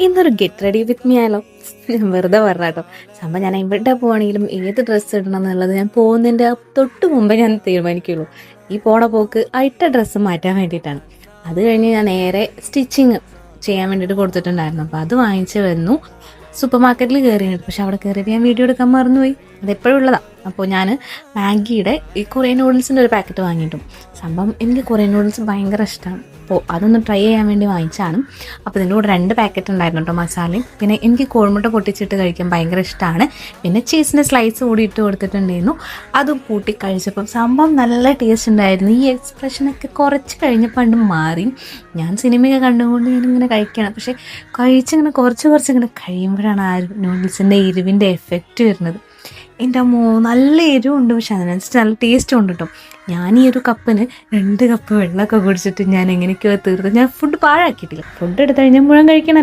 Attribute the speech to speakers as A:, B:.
A: ഇന്നൊരു get ready with me ആയാലോ? വെറുതെ പറഞ്ഞ കേട്ടോ. സംഭവം ഞാൻ എവിടെ പോവാണെങ്കിലും ഏത് ഡ്രസ്സ് ഇടണം എന്നുള്ളത് ഞാൻ പോകുന്നതിൻ്റെ തൊട്ട് മുമ്പേ ഞാൻ തീരുമാനിക്കുള്ളൂ. ഈ പോണ പോക്ക് ഇട്ട ഡ്രസ്സ് മാറ്റാൻ വേണ്ടിയിട്ടാണ്. അത് കഴിഞ്ഞ് ഞാൻ നേരെ സ്റ്റിച്ചിങ് ചെയ്യാൻ വേണ്ടിയിട്ട് കൊടുത്തിട്ടുണ്ടായിരുന്നു. അപ്പോൾ അത് വാങ്ങിച്ച് വന്നു. സൂപ്പർ മാർക്കറ്റിൽ കയറിയിട്ട്, പക്ഷെ അവിടെ കയറിയിട്ട് ഞാൻ വീഡിയോ എടുക്കാൻ മറന്നുപോയി. അതെപ്പോഴും ഉള്ളതാണ്. അപ്പോൾ ഞാൻ മാഗിയുടെ ഈ കൊറിയൻ നൂഡിൽസിൻ്റെ ഒരു പാക്കറ്റ് വാങ്ങിയിട്ടും. സംഭവം എനിക്ക് കൊറിയൻ നൂഡിൽസ് ഭയങ്കര ഇഷ്ടമാണ്. അപ്പോൾ അതൊന്ന് ട്രൈ ചെയ്യാൻ വേണ്ടി വാങ്ങിച്ചാണ്. അപ്പോൾ ഇതിൻ്റെ കൂടെ 2 പാക്കറ്റ് ഉണ്ടായിരുന്നു കേട്ടോ മസാലയും. പിന്നെ എനിക്ക് കോഴിമുട്ട പൊട്ടിച്ചിട്ട് കഴിക്കാൻ ഭയങ്കര ഇഷ്ടമാണ്. പിന്നെ ചീസിൻ്റെ സ്ലൈസ് കൂടി ഇട്ട് കൊടുത്തിട്ടുണ്ടായിരുന്നു. അതും കൂട്ടി കഴിച്ചപ്പം സംഭവം നല്ല ടേസ്റ്റ് ഉണ്ടായിരുന്നു. ഈ എക്സ്പ്രഷനൊക്കെ കുറച്ച് കഴിഞ്ഞപ്പോൾ കണ്ട് മാറി. ഞാൻ സിനിമയൊക്കെ കണ്ടുകൊണ്ട് ഞാനിങ്ങനെ കഴിക്കണം. പക്ഷേ കഴിച്ചിങ്ങനെ കുറച്ച് ഇങ്ങനെ കഴിയുമ്പോഴാണ് ആ നൂഡിൽസിൻ്റെ എരിവിൻ്റെ എഫക്റ്റ് വരുന്നത്. എൻ്റെ അമ്മോ, നല്ല എരിവുണ്ട്, പക്ഷെ അതിനനുസരിച്ച് നല്ല ടേസ്റ്റും ഉണ്ട് കേട്ടോ. ഞാൻ ഈ ഒരു കപ്പിന് 2 കപ്പ് വെള്ളമൊക്കെ കുടിച്ചിട്ട് ഞാൻ എങ്ങനെയൊക്കെയോ തീർത്ത്. ഞാൻ ഫുഡ് പാഴാക്കിയിട്ടില്ല. ഫുഡ് എടുത്ത് കഴിഞ്ഞാൽ മുഴുവൻ കഴിക്കണം.